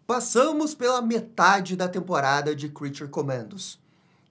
Passamos pela metade da temporada de Creature Commandos.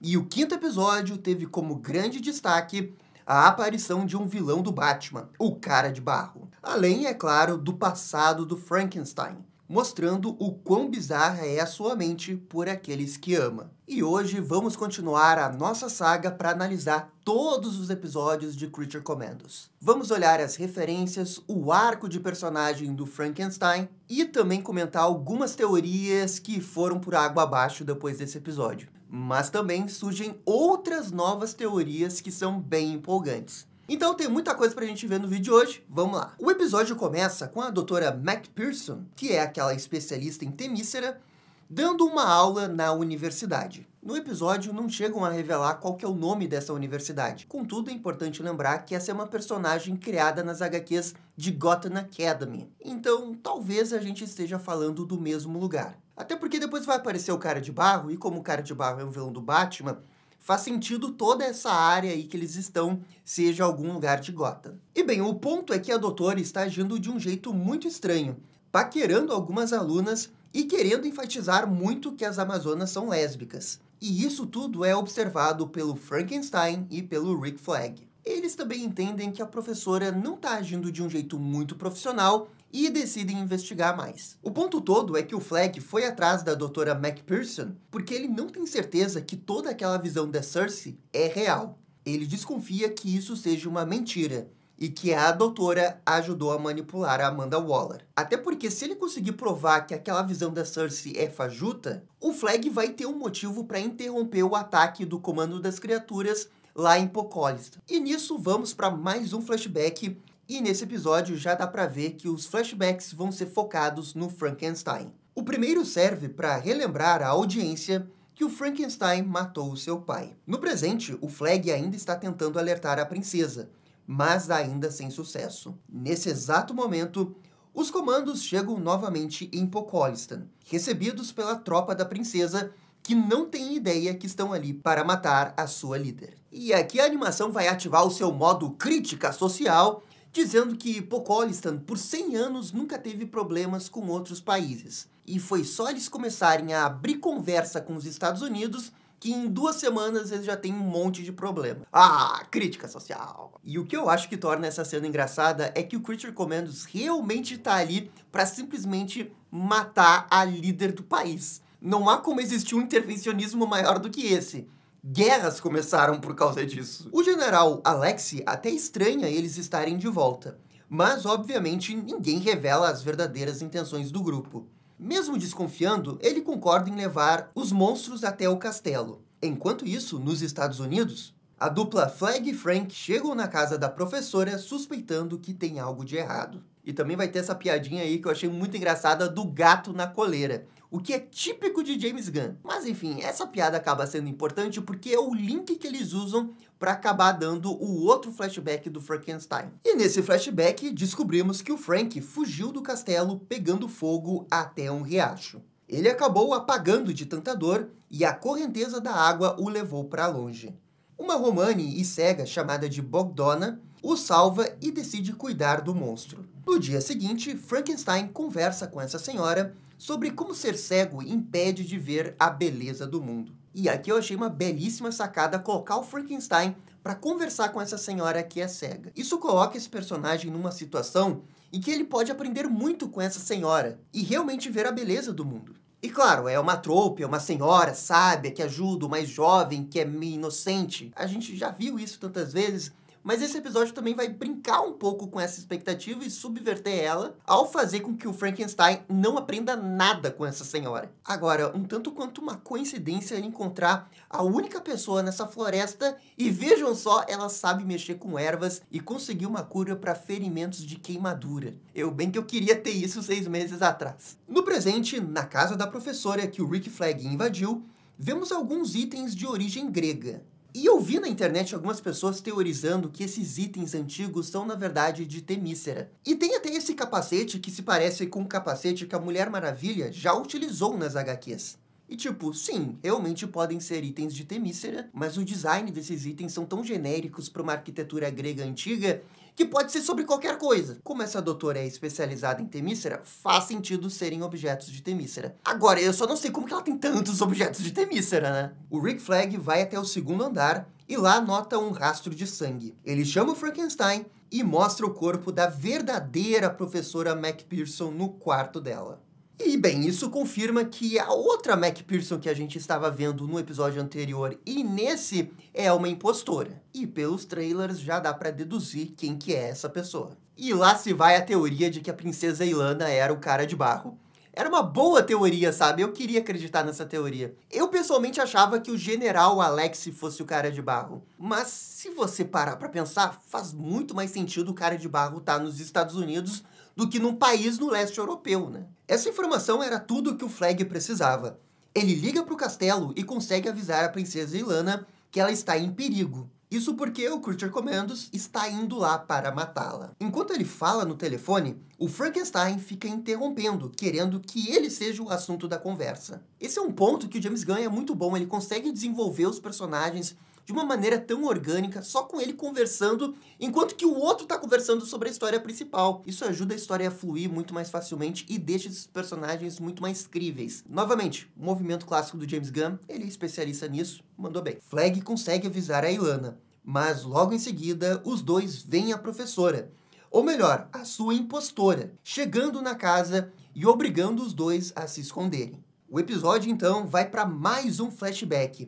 E o quinto episódio teve como grande destaque a aparição de um vilão do Batman, o Cara de Barro. Além, é claro, do passado do Frankenstein, mostrando o quão bizarra é a sua mente por aqueles que ama. E hoje vamos continuar a nossa saga para analisar todos os episódios de Creature Commandos. Vamos olhar as referências, o arco de personagem do Frankenstein e também comentar algumas teorias que foram por água abaixo depois desse episódio. Mas também surgem outras novas teorias que são bem empolgantes. Então tem muita coisa pra gente ver no vídeo de hoje, vamos lá. O episódio começa com a doutora McPherson, que é aquela especialista em Temícera, dando uma aula na universidade. No episódio não chegam a revelar qual que é o nome dessa universidade. Contudo, é importante lembrar que essa é uma personagem criada nas HQs de Gotham Academy. Então, talvez a gente esteja falando do mesmo lugar. Até porque depois vai aparecer o Cara de Barro, e como o Cara de Barro é um vilão do Batman, faz sentido toda essa área aí que eles estão seja algum lugar de Gotham. E bem, o ponto é que a doutora está agindo de um jeito muito estranho, paquerando algumas alunas e querendo enfatizar muito que as Amazonas são lésbicas. E isso tudo é observado pelo Frankenstein e pelo Rick Flag. Eles também entendem que a professora não está agindo de um jeito muito profissional e decidem investigar mais. O ponto todo é que o Flag foi atrás da doutora McPherson porque ele não tem certeza que toda aquela visão da Cersei é real. Ele desconfia que isso seja uma mentira e que a doutora ajudou a manipular a Amanda Waller. Até porque se ele conseguir provar que aquela visão da Cersei é fajuta, o Flag vai ter um motivo para interromper o ataque do Comando das Criaturas lá em Pocólista. E nisso vamos para mais um flashback. E nesse episódio já dá pra ver que os flashbacks vão ser focados no Frankenstein. O primeiro serve para relembrar a audiência que o Frankenstein matou o seu pai. No presente, o Flag ainda está tentando alertar a princesa, mas ainda sem sucesso. Nesse exato momento, os comandos chegam novamente em Pocólista, recebidos pela tropa da princesa, que não tem ideia que estão ali para matar a sua líder. E aqui a animação vai ativar o seu modo crítica social, dizendo que Pocólista, por 100 anos, nunca teve problemas com outros países. E foi só eles começarem a abrir conversa com os Estados Unidos que em 2 semanas eles já têm um monte de problema. Ah, crítica social! E o que eu acho que torna essa cena engraçada é que o Creature Commandos realmente tá ali para simplesmente matar a líder do país. Não há como existir um intervencionismo maior do que esse. Guerras começaram por causa disso. O general Alexei até estranha eles estarem de volta, mas obviamente ninguém revela as verdadeiras intenções do grupo. Mesmo desconfiando, ele concorda em levar os monstros até o castelo. Enquanto isso, nos Estados Unidos, a dupla Flag e Frank chegam na casa da professora suspeitando que tem algo de errado. E também vai ter essa piadinha aí que eu achei muito engraçada do gato na coleira, o que é típico de James Gunn. Mas enfim, essa piada acaba sendo importante porque é o link que eles usam para acabar dando o outro flashback do Frankenstein. E nesse flashback, descobrimos que o Frank fugiu do castelo pegando fogo até um riacho. Ele acabou apagando de tanta dor e a correnteza da água o levou para longe. Uma romani e cega chamada de Bogdana o salva e decide cuidar do monstro. No dia seguinte, Frankenstein conversa com essa senhora sobre como ser cego impede de ver a beleza do mundo. E aqui eu achei uma belíssima sacada colocar o Frankenstein para conversar com essa senhora que é cega. Isso coloca esse personagem numa situação em que ele pode aprender muito com essa senhora e realmente ver a beleza do mundo. E claro, é uma trope, é uma senhora sábia que ajuda o mais jovem, que é meio inocente. A gente já viu isso tantas vezes. Mas esse episódio também vai brincar um pouco com essa expectativa e subverter ela, ao fazer com que o Frankenstein não aprenda nada com essa senhora. Agora, um tanto quanto uma coincidência ele encontrar a única pessoa nessa floresta e vejam só, ela sabe mexer com ervas e conseguir uma cura para ferimentos de queimadura. Bem que eu queria ter isso 6 meses atrás. No presente, na casa da professora que o Rick Flag invadiu, vemos alguns itens de origem grega. E eu vi na internet algumas pessoas teorizando que esses itens antigos são, na verdade, de Temícera. E tem até esse capacete que se parece com o capacete que a Mulher Maravilha já utilizou nas HQs. E tipo, sim, realmente podem ser itens de Temícera, mas o design desses itens são tão genéricos para uma arquitetura grega antiga que pode ser sobre qualquer coisa. Como essa doutora é especializada em Temícera, faz sentido serem objetos de Temícera. Agora, eu só não sei como que ela tem tantos objetos de Temícera, né? O Rick Flag vai até o segundo andar e lá nota um rastro de sangue. Ele chama o Frankenstein e mostra o corpo da verdadeira professora McPherson no quarto dela. E, bem, isso confirma que a outra McPherson que a gente estava vendo no episódio anterior e nesse é uma impostora. E pelos trailers já dá pra deduzir quem que é essa pessoa. E lá se vai a teoria de que a princesa Ilana era o cara de barro. Era uma boa teoria, sabe? Eu queria acreditar nessa teoria. Eu pessoalmente achava que o general Alex fosse o cara de barro. Mas se você parar pra pensar, faz muito mais sentido o cara de barro estar nos Estados Unidos do que num país no leste europeu, né? Essa informação era tudo o que o Flag precisava. Ele liga para o castelo e consegue avisar a princesa Ilana que ela está em perigo. Isso porque o Creature Commandos está indo lá para matá-la. Enquanto ele fala no telefone, o Frankenstein fica interrompendo, querendo que ele seja o assunto da conversa. Esse é um ponto que o James Gunn é muito bom, ele consegue desenvolver os personagens de uma maneira tão orgânica, só com ele conversando, enquanto que o outro tá conversando sobre a história principal. Isso ajuda a história a fluir muito mais facilmente e deixa esses personagens muito mais críveis. Novamente, o movimento clássico do James Gunn, ele é especialista nisso, mandou bem. Flag consegue avisar a Ilana, mas logo em seguida, os dois veem a professora, ou melhor, a sua impostora, chegando na casa e obrigando os dois a se esconderem. O episódio, então, vai para mais um flashback.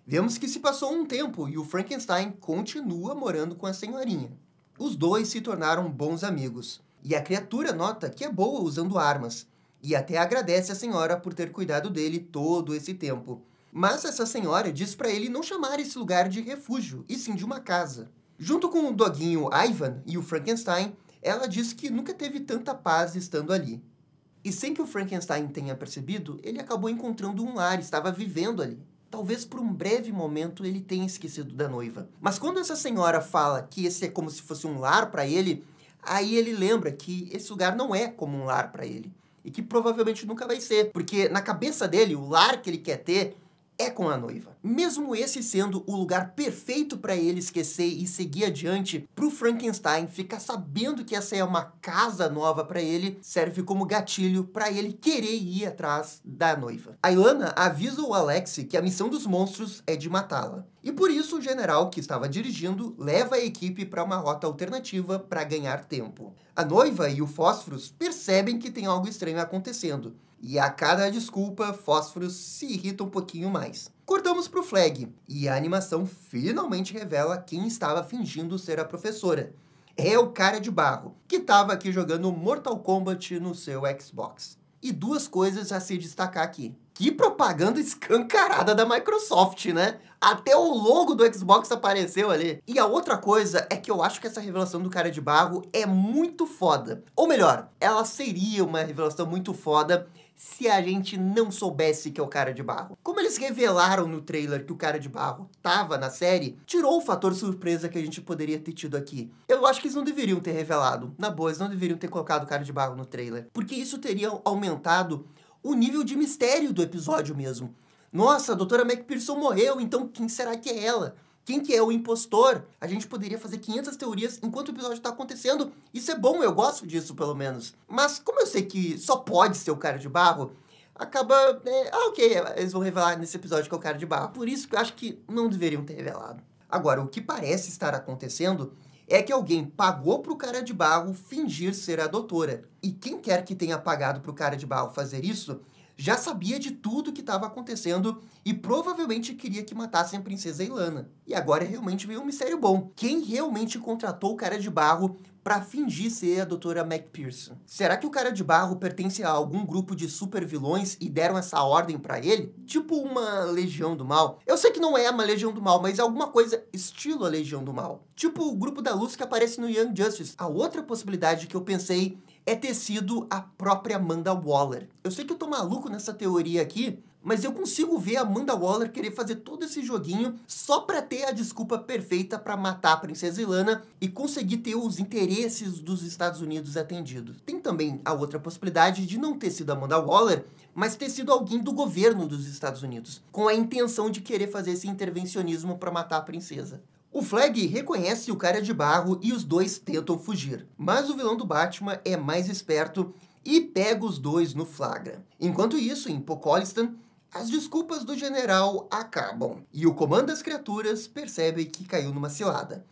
Vemos que se passou um tempo e o Frankenstein continua morando com a senhorinha. Os dois se tornaram bons amigos, e a criatura nota que é boa usando armas, e até agradece a senhora por ter cuidado dele todo esse tempo. Mas essa senhora diz para ele não chamar esse lugar de refúgio, e sim de uma casa. Junto com o doguinho Ivan e o Frankenstein, ela diz que nunca teve tanta paz estando ali. E sem que o Frankenstein tenha percebido, ele acabou encontrando um lar, estava vivendo ali. Talvez por um breve momento ele tenha esquecido da noiva. Mas quando essa senhora fala que esse é como se fosse um lar para ele, aí ele lembra que esse lugar não é como um lar para ele. E que provavelmente nunca vai ser. Porque na cabeça dele, o lar que ele quer ter é com a noiva. Mesmo esse sendo o lugar perfeito para ele esquecer e seguir adiante, pro Frankenstein ficar sabendo que essa é uma casa nova para ele, serve como gatilho para ele querer ir atrás da noiva. A Ilana avisa o Alex que a missão dos monstros é de matá-la. E por isso o general que estava dirigindo leva a equipe para uma rota alternativa para ganhar tempo. A noiva e o Fósforos percebem que tem algo estranho acontecendo. E a cada desculpa, Fósforos se irrita um pouquinho mais. Cortamos pro Flag, e a animação finalmente revela quem estava fingindo ser a professora. É o cara de barro, que estava aqui jogando Mortal Kombat no seu Xbox. E duas coisas a se destacar aqui. Que propaganda escancarada da Microsoft, né? Até o logo do Xbox apareceu ali. E a outra coisa é que eu acho que essa revelação do cara de barro é muito foda. Ou melhor, ela seria uma revelação muito foda se a gente não soubesse que é o cara de barro. Como eles revelaram no trailer que o cara de barro tava na série, tirou o fator surpresa que a gente poderia ter tido aqui. Eu acho que eles não deveriam ter revelado. Na boa, eles não deveriam ter colocado o cara de barro no trailer. Porque isso teria aumentado o nível de mistério do episódio mesmo. Nossa, a doutora McPherson morreu, então quem será que é ela? Quem que é o impostor? A gente poderia fazer 500 teorias enquanto o episódio tá acontecendo. Isso é bom, eu gosto disso, pelo menos. Mas como eu sei que só pode ser o cara de barro, acaba... ok, eles vão revelar nesse episódio que é o cara de barro. Por isso que eu acho que não deveriam ter revelado. Agora, o que parece estar acontecendo é que alguém pagou pro cara de barro fingir ser a doutora. E quem quer que tenha pagado pro cara de barro fazer isso já sabia de tudo que estava acontecendo e provavelmente queria que matassem a princesa Ilana. E agora realmente veio um mistério bom. Quem realmente contratou o cara de barro para fingir ser a doutora McPherson? Será que o cara de barro pertence a algum grupo de super vilões e deram essa ordem para ele? Tipo uma Legião do Mal? Eu sei que não é uma Legião do Mal, mas é alguma coisa estilo a Legião do Mal. Tipo o grupo da luz que aparece no Young Justice. A outra possibilidade que eu pensei é ter sido a própria Amanda Waller. Eu sei que eu tô maluco nessa teoria aqui, mas eu consigo ver a Amanda Waller querer fazer todo esse joguinho só pra ter a desculpa perfeita pra matar a Princesa Ilana e conseguir ter os interesses dos Estados Unidos atendidos. Tem também a outra possibilidade de não ter sido a Amanda Waller, mas ter sido alguém do governo dos Estados Unidos, com a intenção de querer fazer esse intervencionismo pra matar a princesa. O Flag reconhece o Cara de Barro e os dois tentam fugir, mas o vilão do Batman é mais esperto e pega os dois no flagra. Enquanto isso, em Pocolistan, as desculpas do general acabam, e o comando das criaturas percebe que caiu numa cilada.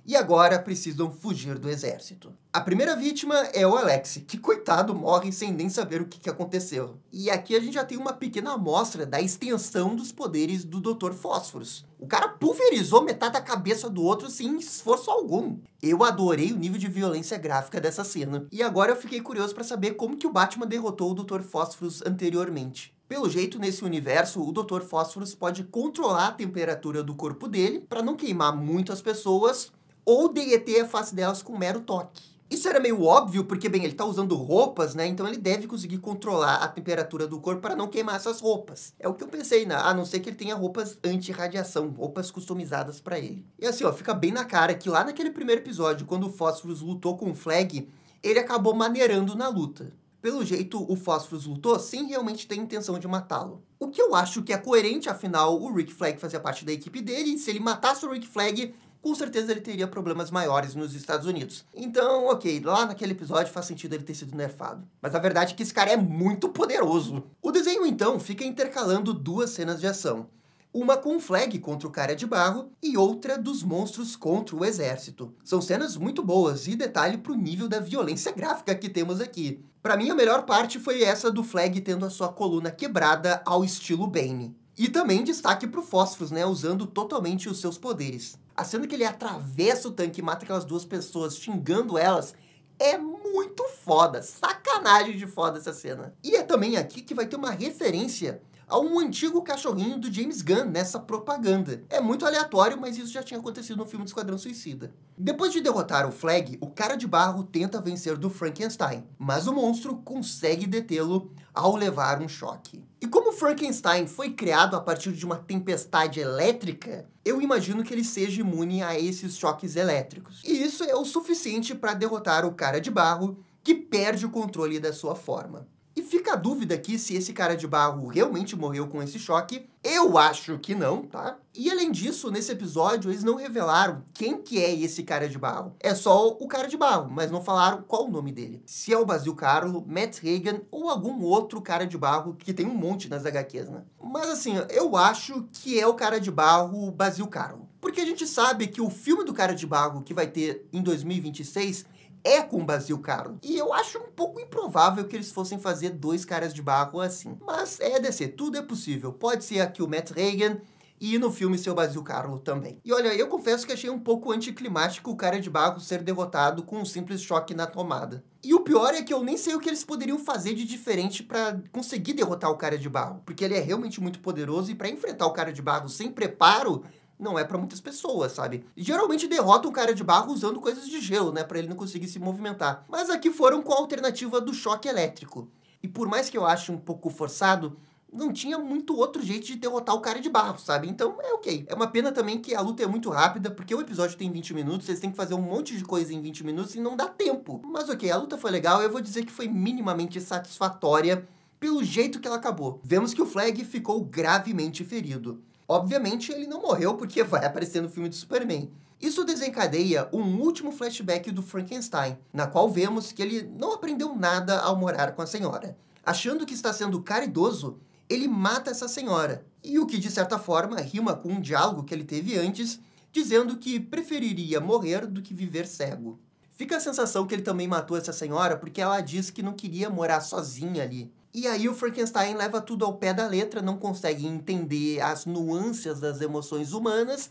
E agora precisam fugir do exército. A primeira vítima é o Alex, que coitado morre sem nem saber o que aconteceu. E aqui a gente já tem uma pequena amostra da extensão dos poderes do Dr. Fósforos. O cara pulverizou metade da cabeça do outro sem esforço algum. Eu adorei o nível de violência gráfica dessa cena. E agora eu fiquei curioso para saber como que o Batman derrotou o Dr. Fósforos anteriormente. Pelo jeito, nesse universo, o Dr. Fósforos pode controlar a temperatura do corpo dele para não queimar muito as pessoas ou derreter a face delas com um mero toque. Isso era meio óbvio, porque, bem, ele tá usando roupas, né? Então ele deve conseguir controlar a temperatura do corpo para não queimar essas roupas. É o que eu pensei, né? A não ser que ele tenha roupas anti-radiação, roupas customizadas para ele. E assim, ó, fica bem na cara que lá naquele primeiro episódio, quando o Fósforos lutou com o Flag, ele acabou maneirando na luta. Pelo jeito, o Fósforos lutou sem realmente ter intenção de matá-lo. O que eu acho que é coerente, afinal, o Rick Flag fazia parte da equipe dele, e se ele matasse o Rick Flag, com certeza ele teria problemas maiores nos Estados Unidos. Então, ok, lá naquele episódio faz sentido ele ter sido nerfado. Mas a verdade é que esse cara é muito poderoso. O desenho, então, fica intercalando duas cenas de ação. Uma com o Flag contra o Cara de Barro e outra dos monstros contra o exército. São cenas muito boas e detalhe pro nível da violência gráfica que temos aqui. Pra mim, a melhor parte foi essa do Flag tendo a sua coluna quebrada ao estilo Bane. E também destaque pro Fósforos, né, usando totalmente os seus poderes. A cena que ele atravessa o tanque e mata aquelas duas pessoas xingando elas é muito foda. Sacanagem de foda essa cena. E é também aqui que vai ter uma referência a um antigo cachorrinho do James Gunn nessa propaganda. É muito aleatório, mas isso já tinha acontecido no filme do Esquadrão Suicida. Depois de derrotar o Flag, o Cara de Barro tenta vencer do Frankenstein, mas o monstro consegue detê-lo ao levar um choque. E como Frankenstein foi criado a partir de uma tempestade elétrica, eu imagino que ele seja imune a esses choques elétricos. E isso é o suficiente para derrotar o Cara de Barro, que perde o controle da sua forma. E fica a dúvida aqui se esse Cara de Barro realmente morreu com esse choque. Eu acho que não, tá? E além disso, nesse episódio, eles não revelaram quem que é esse Cara de Barro. É só o Cara de Barro, mas não falaram qual o nome dele. Se é o Basil Karlo, Matt Hagen ou algum outro Cara de Barro, que tem um monte nas HQs, né? Mas assim, eu acho que é o Cara de Barro Basil Karlo. Porque a gente sabe que o filme do Cara de Barro que vai ter em 2026 é com o Basil Karlo. E eu acho um pouco improvável que eles fossem fazer dois Caras de Barro assim. Mas é DC, tudo é possível. Pode ser aqui o Matt Hagen e no filme ser o Basil Karlo também. E olha, eu confesso que achei um pouco anticlimático o Cara de Barro ser derrotado com um simples choque na tomada. E o pior é que eu nem sei o que eles poderiam fazer de diferente pra conseguir derrotar o Cara de Barro. Porque ele é realmente muito poderoso e pra enfrentar o Cara de Barro sem preparo, não é pra muitas pessoas, sabe? Geralmente derrotam o Cara de Barro usando coisas de gelo, né? Pra ele não conseguir se movimentar. Mas aqui foram com a alternativa do choque elétrico. E por mais que eu ache um pouco forçado, não tinha muito outro jeito de derrotar o Cara de Barro, sabe? Então é ok. É uma pena também que a luta é muito rápida, porque o episódio tem 20 minutos, eles têm que fazer um monte de coisa em 20 minutos e não dá tempo. Mas ok, a luta foi legal, eu vou dizer que foi minimamente satisfatória pelo jeito que ela acabou. Vemos que o Flag ficou gravemente ferido. Obviamente, ele não morreu porque vai aparecer no filme do Superman. Isso desencadeia um último flashback do Frankenstein, na qual vemos que ele não aprendeu nada ao morar com a senhora. Achando que está sendo caridoso, ele mata essa senhora. E o que, de certa forma, rima com um diálogo que ele teve antes, dizendo que preferiria morrer do que viver cego. Fica a sensação que ele também matou essa senhora porque ela diz que não queria morar sozinha ali. E aí o Frankenstein leva tudo ao pé da letra, não consegue entender as nuances das emoções humanas,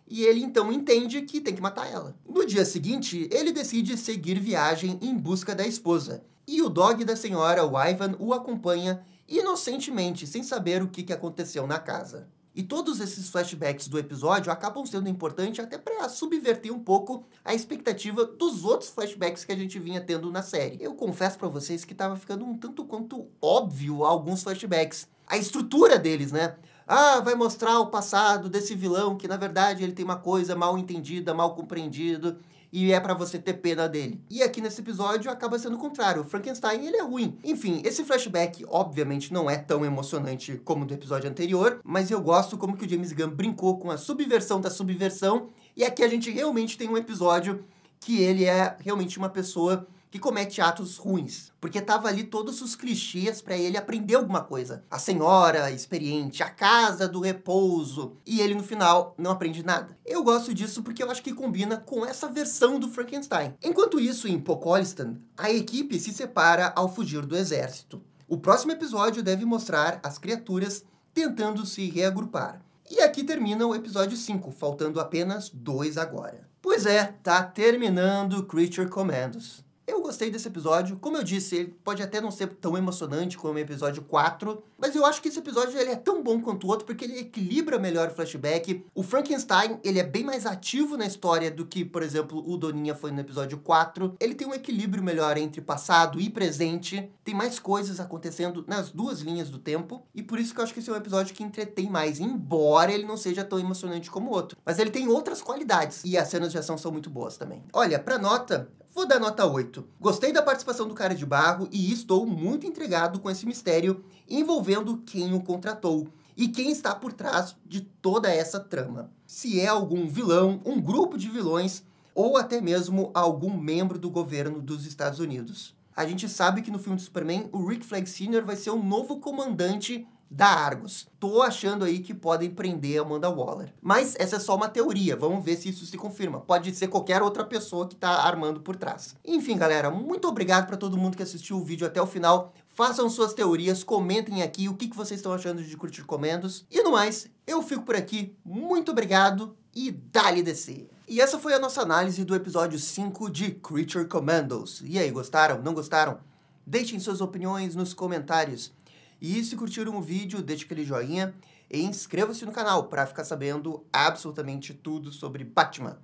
e ele então entende que tem que matar ela. No dia seguinte, ele decide seguir viagem em busca da esposa. E o dog da senhora, o Ivan, o acompanha inocentemente, sem saber o que aconteceu na casa. E todos esses flashbacks do episódio acabam sendo importantes até para subverter um pouco a expectativa dos outros flashbacks que a gente vinha tendo na série. Eu confesso para vocês que estava ficando um tanto quanto óbvio alguns flashbacks. a estrutura deles, né? Ah, vai mostrar o passado desse vilão, que na verdade ele tem uma coisa mal entendida, mal compreendida, e é pra você ter pena dele. E aqui nesse episódio acaba sendo o contrário, o Frankenstein ele é ruim. Enfim, esse flashback obviamente não é tão emocionante como o do episódio anterior, mas eu gosto como que o James Gunn brincou com a subversão da subversão, e aqui a gente realmente tem um episódio que ele é realmente uma pessoa que comete atos ruins, porque tava ali todos os clichês para ele aprender alguma coisa. A senhora experiente, a casa do repouso, e ele no final não aprende nada. Eu gosto disso porque eu acho que combina com essa versão do Frankenstein. Enquanto isso, em Pokolistan, a equipe se separa ao fugir do exército. O próximo episódio deve mostrar as criaturas tentando se reagrupar. E aqui termina o episódio 5, faltando apenas 2 agora. Pois é, tá terminando Creature Commandos. Eu gostei desse episódio, como eu disse, ele pode até não ser tão emocionante como o episódio 4, mas eu acho que esse episódio ele é tão bom quanto o outro porque ele equilibra melhor o flashback. O Frankenstein, ele é bem mais ativo na história do que, por exemplo, o Doninha foi no episódio 4. Ele tem um equilíbrio melhor entre passado e presente, tem mais coisas acontecendo nas duas linhas do tempo, e por isso que eu acho que esse é um episódio que entretém mais, embora ele não seja tão emocionante como o outro. Mas ele tem outras qualidades, e as cenas de ação são muito boas também. Olha, pra nota, vou dar nota 8. Gostei da participação do Cara de Barro e estou muito intrigado com esse mistério envolvendo quem o contratou e quem está por trás de toda essa trama. Se é algum vilão, um grupo de vilões ou até mesmo algum membro do governo dos Estados Unidos. A gente sabe que no filme do Superman, o Rick Flag Sr. vai ser o novo comandante da Argus. Tô achando aí que podem prender a Amanda Waller. Mas essa é só uma teoria, vamos ver se isso se confirma. Pode ser qualquer outra pessoa que tá armando por trás. Enfim, galera, muito obrigado para todo mundo que assistiu o vídeo até o final. Façam suas teorias, comentem aqui o que vocês estão achando de Creature Commandos. E no mais, eu fico por aqui. Muito obrigado e dale DC! E essa foi a nossa análise do episódio 5 de Creature Commandos. E aí, gostaram? Não gostaram? Deixem suas opiniões nos comentários. E se curtiram o vídeo, deixe aquele joinha e inscreva-se no canal para ficar sabendo absolutamente tudo sobre Batman.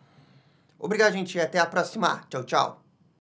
Obrigado, gente, e até a próxima. Tchau, tchau.